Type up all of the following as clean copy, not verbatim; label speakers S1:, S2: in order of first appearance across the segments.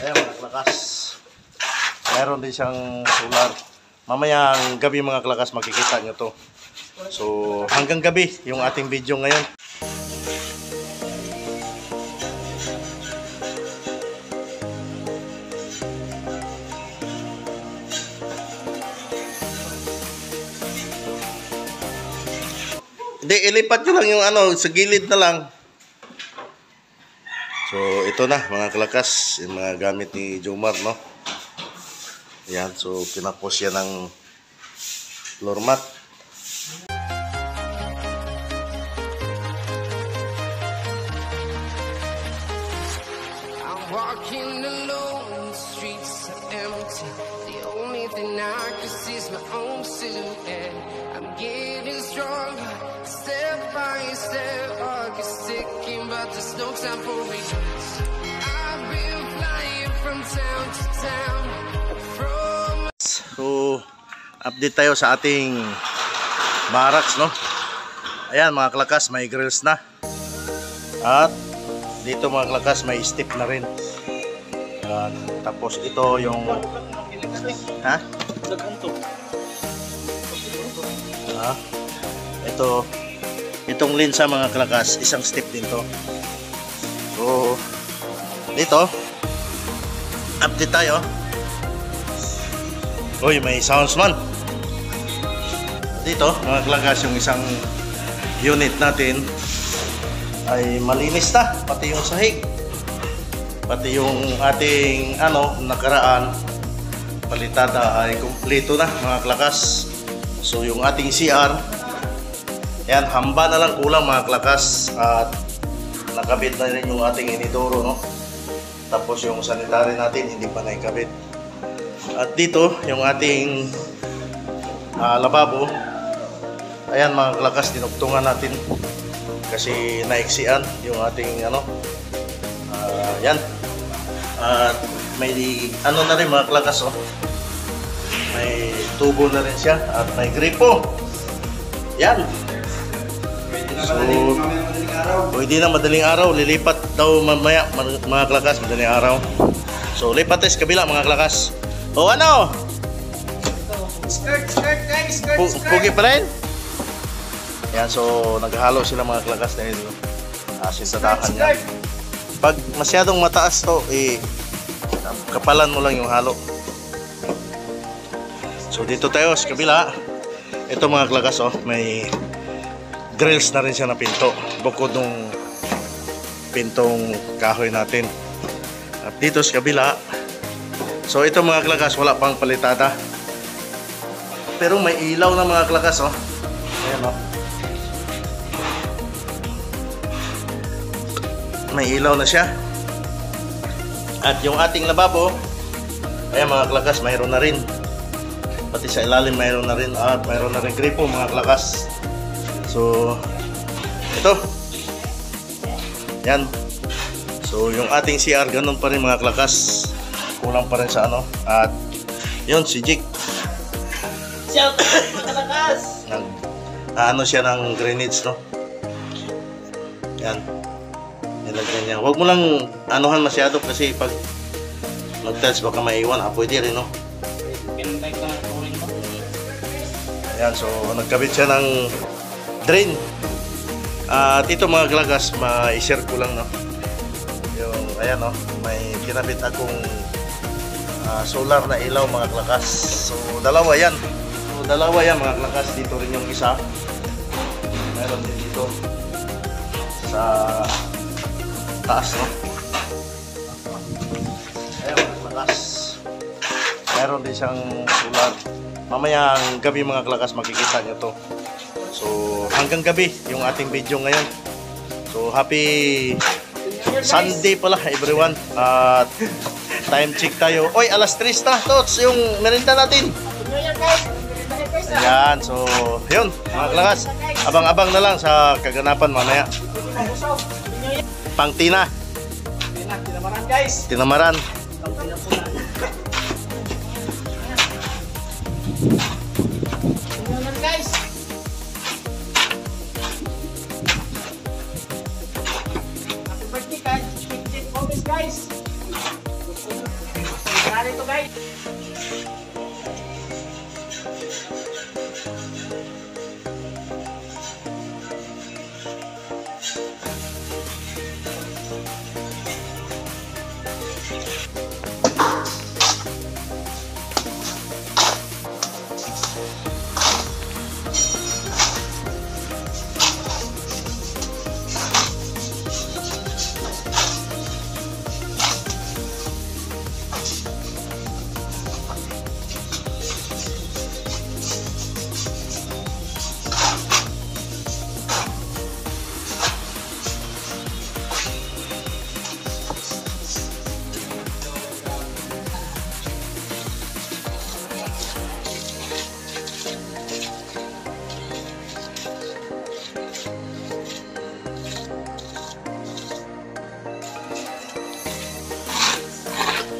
S1: Ayan mga klakas. Meron din siyang solar. Mamayang gabi mga klakas makikita nyo to. So hanggang gabi yung ating video ngayon. Hindi, ilipat nyo lang yung ano, sa gilid na lang. So, ito na mga klakas, yung mga gamit ni Jomar, no? Ayan, so pinapos yan ng floor mat.
S2: I'm walking alone, the streets are empty. The only thing I can see is my own silhouette. I'm getting stronger, step by step. Heart is ticking, but there's no time for regrets. I've been flying from town to town.
S1: So, update tayo sa ating barracks, no? Ayan mga klakas, may grills na. At dito mga klakas, may step na rin. Tapos ito yung ha? Itong linsa mga klakas, isang step din to. So, dito update tayo. Uy, may sounds man. Dito, mga klakas, yung isang unit natin ay malinis na. Pati yung sahig. Pati yung ating nakaraan palitada ay kumpleto na mga klakas. So yung ating CR, yan, hamba na lang kulang mga klakas. At nakabit na rin yung ating inidoro, no? Tapos yung sanitary natin hindi pa naikabit. At dito, yung ating lababo. Ayan mga klakas, dinugtungan natin. Kasi naiksian yung ating yan. At may na rin mga klakas, oh. May tubo na rin siya. At may gripo. Yan. So, hindi na madaling araw. Lilipat daw mamaya mga klakas, madaling araw. So, lipat tayo sa kabila mga klakas. O ano?
S3: Skirt guys, skirt.
S1: Pugi pa rin? Yan, so naghalo sila mga klakas dahil sintadakan niya. Pag masyadong mataas to, kapalan mo lang yung halo. So dito tayo sa kabila. Ito mga klakas, oh, may grills na rin siya na pinto. Bukod nung pintong kahoy natin. At dito sa kabila, so ito mga klakas, wala pang palitada. Pero may ilaw na mga klakas, oh. Ayan, oh. May ilaw na siya. At yung ating lababo, ayan mga klakas, mayroon na rin. Pati sa ilalim mayroon na rin. At mayroon na rin gripo mga klakas. So ito. Yan. So yung ating CR, ganun pa rin mga klakas. Kulang pa rin sa At yun, si Jake,
S3: Shout out mga lakas.
S1: siya ng grenades, no? Yan. Nilagyan niya. Huwag mo lang anuhan masyado kasi pag mag-touch baka maiwan. Pwede rin, no? Ayan, so nagkabit siya ng drain. At ito mga klakas, ma-share ko lang, no? Yung, ayan, no? May kinabit akong solar na ilaw mga klakas. So dalawa yan. So dalawa yan mga klakas. Dito rin yung isa. Meron din dito sa taas, no? Ayan mga klakas. Meron din siyang solar. Mamayang gabi mga klakas makikita nyo to. So hanggang gabi yung ating video ngayon. So happy Sunday pala everyone. At time check tayo. Oy, alas 3 na, Tots, yung merinda natin. Ayan, so yun mga klakas, abang-abang na lang sa kaganapan mamaya. Pang Tina.
S3: Tinamaran guys.
S1: Tinamaran.
S3: Tinamaran guys. Happy birthday guys. 15 August guys. Marami to guys.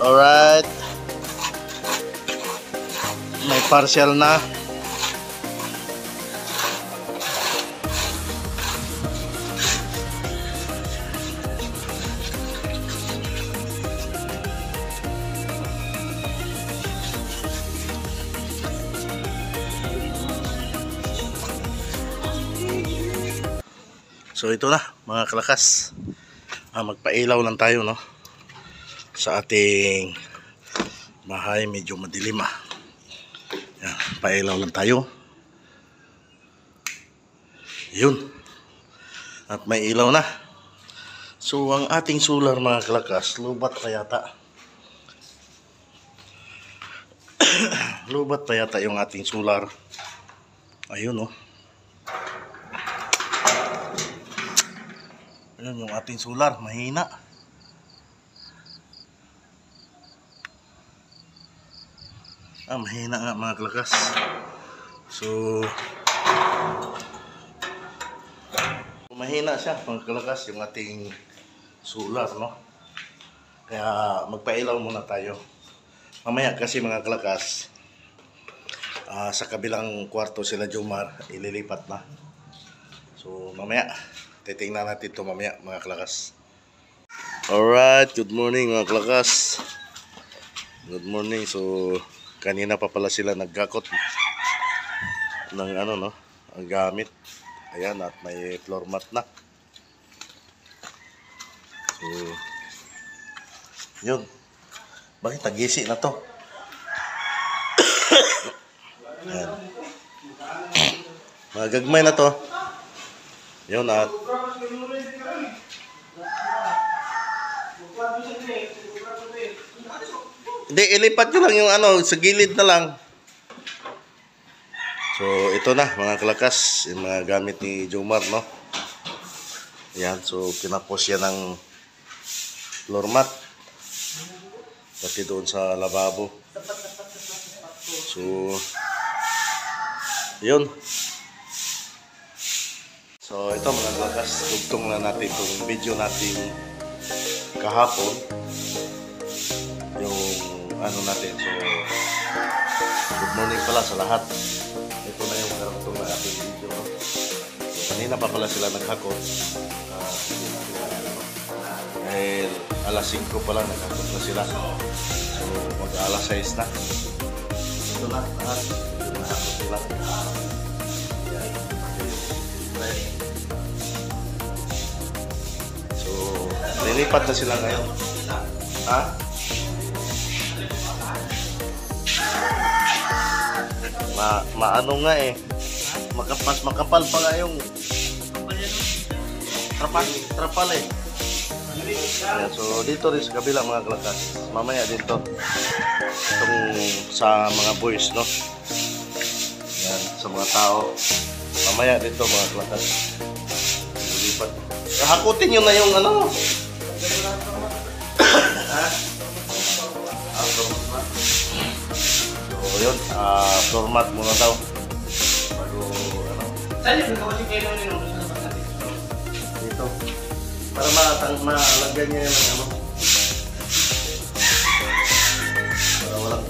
S1: Alright. May partial na. So ito na mga kalakas. Magpailaw lang tayo, no? Sa ating bahay, medyo madilim. Yan, pailaw lang tayo. Yun. At may ilaw na. So ang ating solar mga kalakas, lubat pa yata. Lubat pa yata yung ating solar. Ayun, oh. Ayun yung ating solar, mahina. Mahina nga mga kalakas. So mahina siya mga kalakas yung ating solar, no? Kaya magpailaw muna tayo. Mamaya kasi mga kalakas, sa kabilang kwarto sila Jomar, ililipat na. So mamaya titingnan natin ito mamaya mga kalakas. Alright, good morning mga kalakas. Good morning. So kanina pa pala sila naggakot ng ano, no, ang gamit. Ayan, at may floor mat na. So yun. Bakit tagisi na to? Ayan. Magagmay na to. Yun, at hindi, ilipat nyo lang yung ano, sa gilid na lang. So, ito na mga kalakas, yung mga gamit ni Jomar, no? Ayan, so kinapos yan ng floor mat. Pati doon sa lababo. So, yun. So, ito mga kalakas, tugtong na natin itong video natin kahapon. Yung ano natin. So, good morning pala sa lahat. Ito na yung karagtong na ating video. So, kanina pa pala sila naghakot. Dahil alas 5 pala naghakot na sila. So, mag-alas 6 na. Ito na, lahat. Naghakot sila. So, lilipat na sila ngayon. Ha? Maano nga eh. Makapal pa nga yung trapal eh. Ayan, so dito rin sa kabila mga kalakas. Mamaya dito. Itong sa mga boys, no? Ayan, sa mga tao. Mamaya dito mga kalakas. Lipat. Hakutin nyo na yung ano. Ha? So yun, floor mat muna daw. Bago ano.
S3: Saan yung kasi kayo nyo
S1: Dito. Para malagyan niya yung ano. Para walang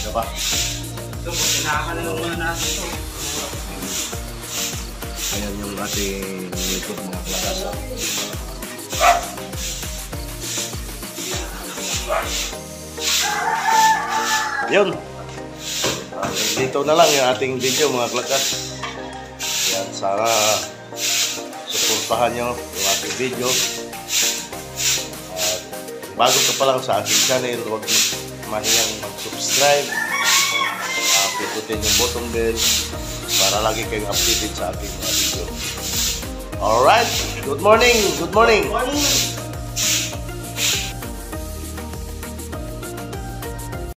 S1: gaba.
S3: ito po, kinakakalong muna natin ito.
S1: Ayan yung ating likod mga kalakas. Yun. Dito na lang yung ating video mga klakas. Yan, sana suportahan nyo yung ating video. At bago ka pa lang sa aking channel, huwag mahiyang mag-subscribe. Pindutin yung button bell para lagi kayong updated sa aking mga video. Alright, good morning, good morning.